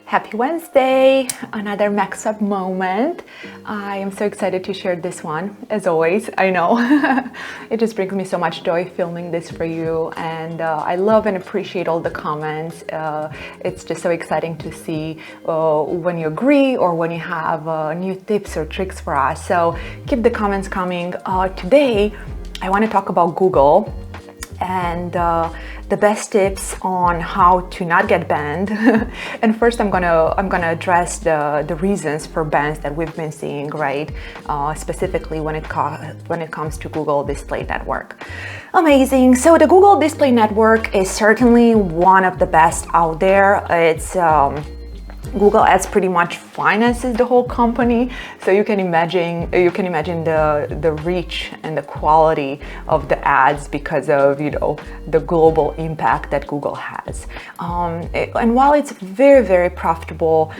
Happy Wednesday, another MaxWeb moment. I am so excited to share this one, as always. I know it just brings me so much joy filming this for you, and I love and appreciate all the comments. It's just so exciting to see when you agree or when you have new tips or tricks for us. So keep the comments coming. Today, I want to talk about Google and the best tips on how to not get banned. And first, I'm gonna address the reasons for bans that we've been seeing, right? Specifically when it comes to Google Display Network. Amazing. So the Google Display Network is certainly one of the best out there. It's Google Ads pretty much finances the whole company, so you can imagine the reach and the quality of the ads because of the global impact that Google has. And while it's very profitable,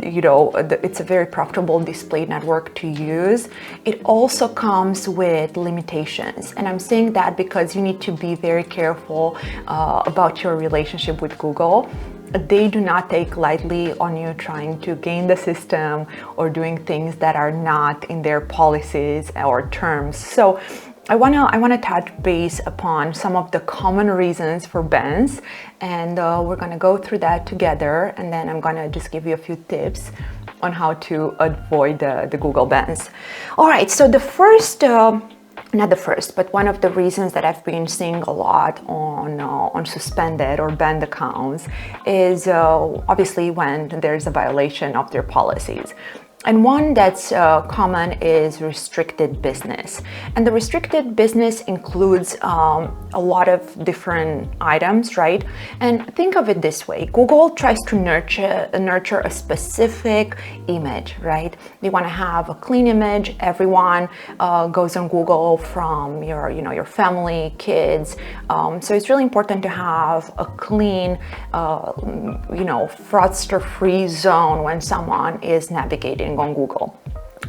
it's a very profitable display network to use, it also comes with limitations. And I'm saying that because you need to be very careful about your relationship with Google. They do not take lightly on you trying to game the system or doing things that are not in their policies or terms. So I wanna touch base upon some of the common reasons for bans, and we're gonna go through that together, and then I'm gonna just give you a few tips on how to avoid the Google bans. All right, so not the first, but one of the reasons that I've been seeing a lot on suspended or banned accounts is obviously when there's a violation of their policies. And one that's common is restricted business. And the restricted business includes a lot of different items, right? And think of it this way. Google tries to nurture a specific image, right? They want to have a clean image. Everyone goes on Google from your family, kids. So it's really important to have a clean, fraudster-free zone when someone is navigating on Google.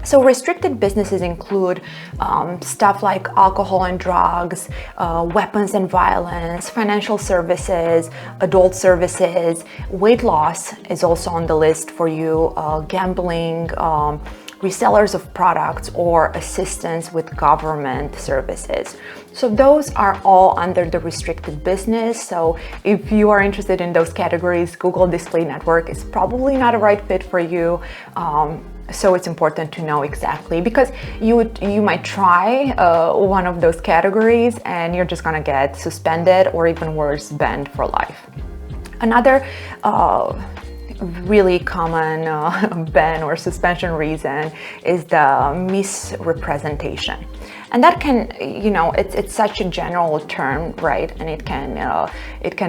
So restricted businesses include stuff like alcohol and drugs, weapons and violence, financial services, adult services, weight loss is also on the list for you, gambling, resellers of products, or assistance with government services. So those are all under the restricted business. So if you are interested in those categories, Google Display Network is probably not a right fit for you. So it's important to know exactly, because you might try one of those categories and you're just gonna get suspended or even worse, banned for life. Another really common ban or suspension reason is the misrepresentation. And that can, it's such a general term, right? And it can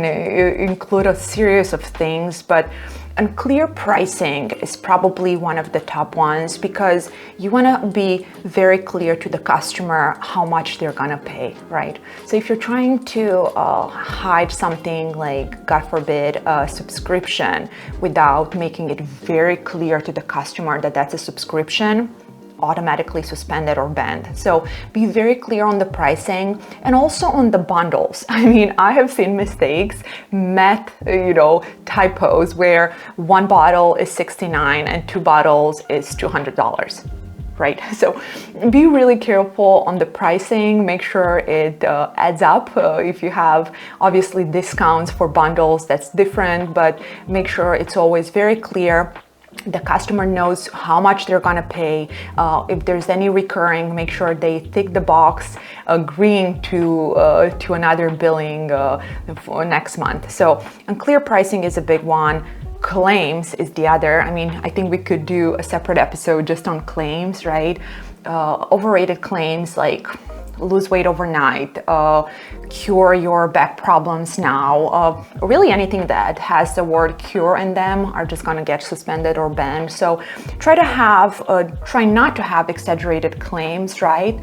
include a series of things, but unclear pricing is probably one of the top ones, because you want to be very clear to the customer how much they're gonna pay, right? So if you're trying to hide something like, God forbid, a subscription without making it very clear to the customer that that's a subscription, automatically suspended or banned. So be very clear on the pricing and also on the bundles. I mean, I have seen mistakes, typos where one bottle is $69 and two bottles is $200. Right? So be really careful on the pricing, make sure it adds up. If you have obviously discounts for bundles, that's different, but make sure it's always very clear. The customer knows how much they're gonna pay. If there's any recurring, make sure they tick the box agreeing to another billing for next month. So unclear pricing is a big one. Claims is the other. I mean, I think we could do a separate episode just on claims, right? Overrated claims like lose weight overnight, cure your back problems now, really anything that has the word cure in them are just gonna get suspended or banned. So try not to have exaggerated claims, right?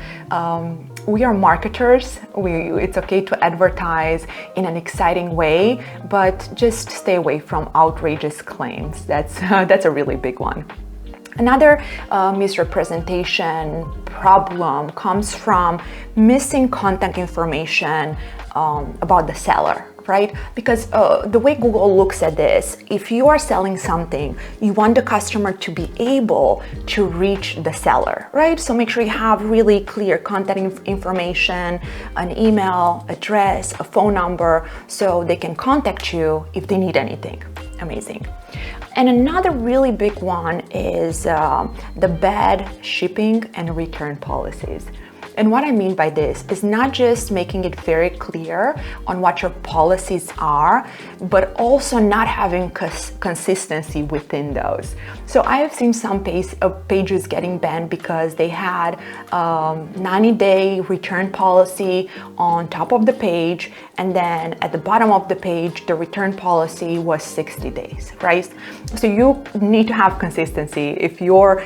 We are marketers. It's okay to advertise in an exciting way, but just stay away from outrageous claims. That's a really big one. Another misrepresentation problem comes from missing contact information about the seller, right? Because the way Google looks at this, if you are selling something, you want the customer to be able to reach the seller, right? So make sure you have really clear contact information, an email, address, a phone number, so they can contact you if they need anything. Amazing. And another really big one is the bad shipping and return policies. And what I mean by this is not just making it very clear on what your policies are, but also not having consistency within those. So I have seen some pages getting banned because they had 90-day return policy on top of the page, and then at the bottom of the page, the return policy was 60 days, right? So you need to have consistency. If your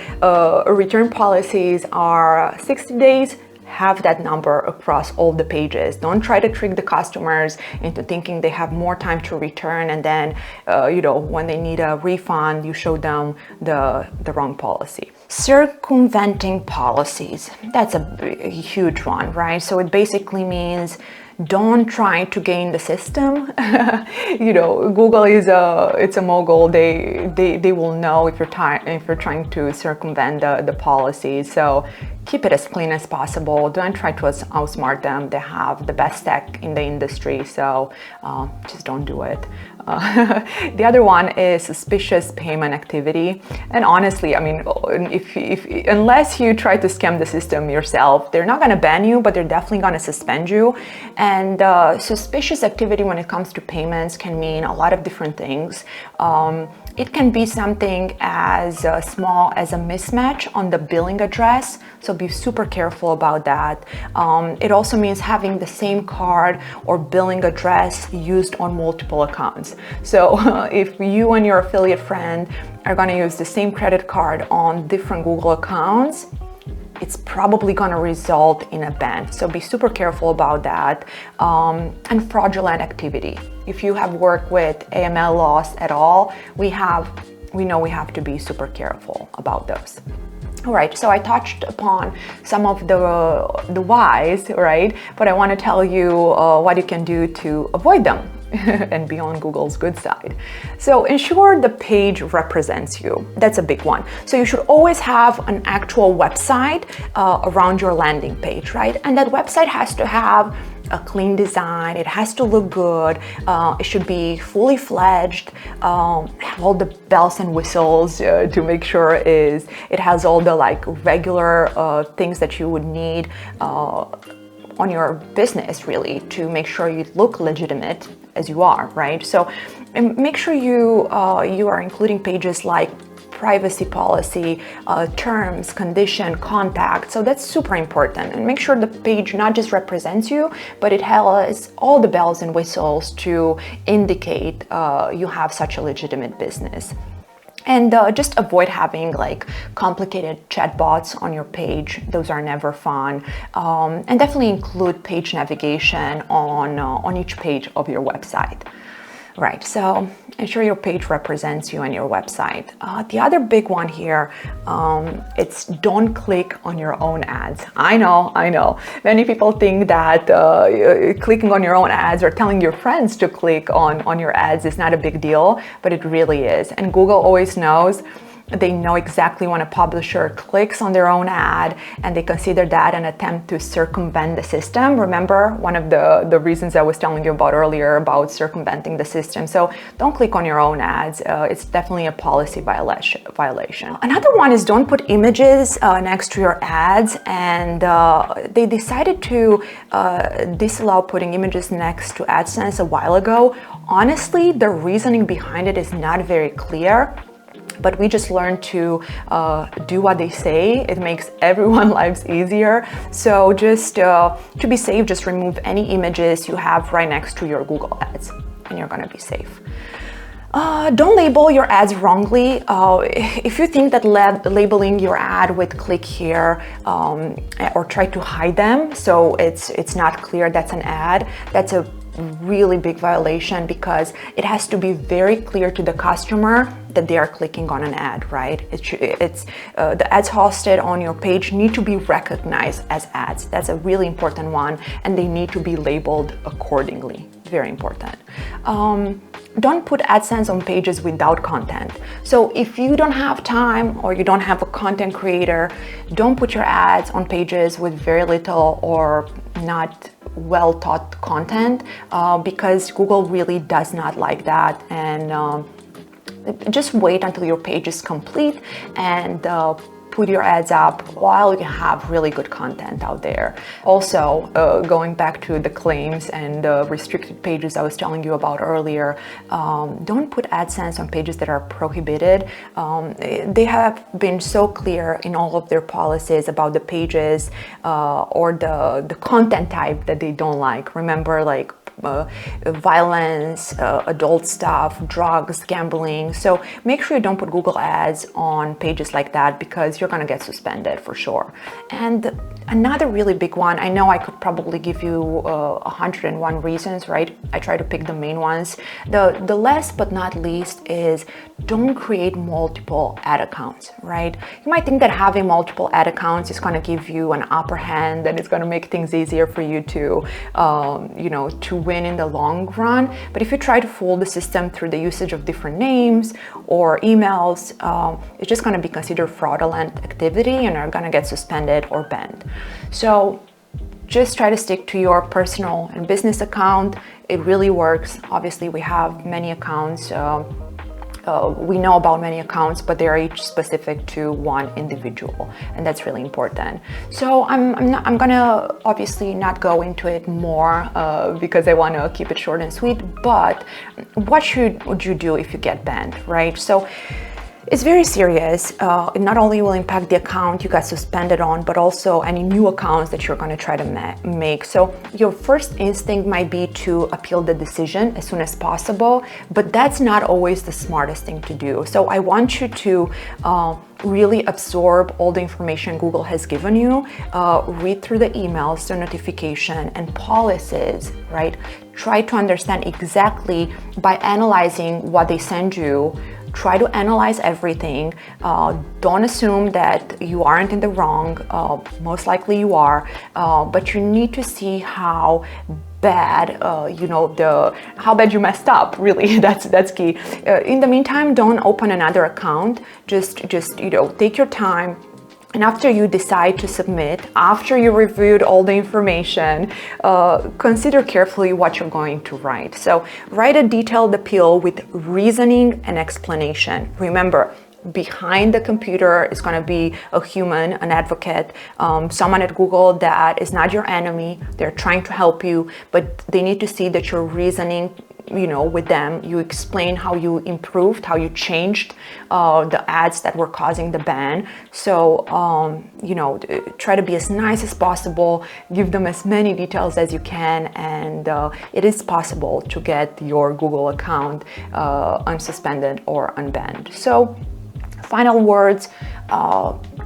return policies are 60 days, have that number across all the pages. Don't try to trick the customers into thinking they have more time to return, and then when they need a refund, you show them the wrong policy. Circumventing policies, that's a huge one, right? So it basically means don't try to gain the system. Google it's a mogul. They will know if you're trying to circumvent the policy. So keep it as clean as possible. Don't try to outsmart them. They have the best tech in the industry, so just don't do it. The other one is suspicious payment activity. And honestly, I mean, unless you try to scam the system yourself, they're not going to ban you, but they're definitely going to suspend you. And suspicious activity when it comes to payments can mean a lot of different things. It can be something as small as a mismatch on the billing address, so be super careful about that. It also means having the same card or billing address used on multiple accounts. So if you and your affiliate friend are going to use the same credit card on different Google accounts, it's probably going to result in a ban. So be super careful about that. And fraudulent activity. If you have worked with AML laws at all, we know we have to be super careful about those. All right, so I touched upon some of the whys, right? But I want to tell you what you can do to avoid them and be on Google's good side. So ensure the page represents you. That's a big one. So you should always have an actual website around your landing page, right? And that website has to have a clean design. It has to look good. It should be fully fledged, have all the bells and whistles to make sure it has all the regular things that you would need on your business, really, to make sure you look legitimate as you are, right? So make sure you are including pages like privacy policy, terms, condition, contact. So that's super important. And make sure the page not just represents you, but it has all the bells and whistles to indicate you have such a legitimate business. And just avoid having complicated chatbots on your page. Those are never fun. And definitely include page navigation on each page of your website. Right, so ensure your page represents you and your website. The other big one here, it's don't click on your own ads. I know. Many people think that clicking on your own ads or telling your friends to click on your ads is not a big deal, but it really is. And Google always knows. They know exactly when a publisher clicks on their own ad, and they consider that an attempt to circumvent the system. Remember one of the reasons I was telling you about earlier about circumventing the system. So don't click on your own ads. It's definitely a policy violation. Another one is don't put images next to your ads, and they decided to disallow putting images next to AdSense a while ago. Honestly, the reasoning behind it is not very clear. But we just learned to do what they say. It makes everyone's lives easier. So just to be safe, just remove any images you have right next to your Google ads, and you're gonna be safe. Don't label your ads wrongly. If you think that labeling your ad with click here or try to hide them so it's not clear that's an ad, that's a really big violation, because it has to be very clear to the customer that they are clicking on an ad, right? The ads hosted on your page need to be recognized as ads. That's a really important one, and they need to be labeled accordingly. very important. Don't put AdSense on pages without content. So if you don't have time or you don't have a content creator, don't put your ads on pages with very little or not well thought content, because Google really does not like that. And just wait until your page is complete and put your ads up while you have really good content out there. Also, going back to the claims and the restricted pages I was telling you about earlier, don't put AdSense on pages that are prohibited. They have been so clear in all of their policies about the pages or the content type that they don't like. Remember, like violence, adult stuff, drugs, gambling. So make sure you don't put Google ads on pages like that, because you're gonna get suspended for sure. And another really big one, I know I could probably give you 101 reasons, right? I try to pick the main ones. The last but not least is don't create multiple ad accounts, right? You might think that having multiple ad accounts is gonna give you an upper hand and it's gonna make things easier for you to, to win in the long run. But if you try to fool the system through the usage of different names or emails, it's just gonna be considered fraudulent activity and are gonna get suspended or banned. So just try to stick to your personal and business account. It really works. Obviously, we have many accounts. We know about many accounts, but they are each specific to one individual, and that's really important. So I'm gonna obviously not go into it more because I want to keep it short and sweet. But what would you do if you get banned, right? So it's very serious. It not only will impact the account you got suspended on, but also any new accounts that you're going to try to make. So your first instinct might be to appeal the decision as soon as possible, but that's not always the smartest thing to do. So I want you to really absorb all the information Google has given you, read through the emails, the notification and policies, right? Try to understand exactly by analyzing what they send you. Try to analyze everything. Don't assume that you aren't in the wrong. Most likely you are, but you need to see how bad, how bad you messed up. Really, that's key. In the meantime, don't open another account. Just take your time. And after you decide to submit, after you reviewed all the information, consider carefully what you're going to write. So write a detailed appeal with reasoning and explanation. Remember, behind the computer is going to be a human, an advocate, someone at Google that is not your enemy. They're trying to help you, but they need to see that you're reasoning with them. You explain how you improved, how you changed the ads that were causing the ban. So, try to be as nice as possible, give them as many details as you can, and it is possible to get your Google account unsuspended or unbanned. So, final words,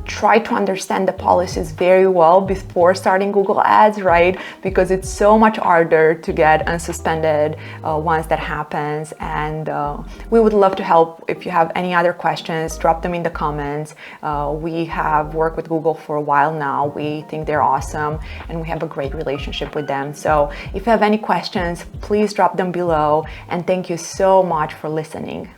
try to understand the policies very well before starting Google Ads, right? Because it's so much harder to get unsuspended once that happens. And we would love to help. If you have any other questions, drop them in the comments. We have worked with Google for a while now. We think they're awesome and we have a great relationship with them. So if you have any questions, please drop them below. And thank you so much for listening.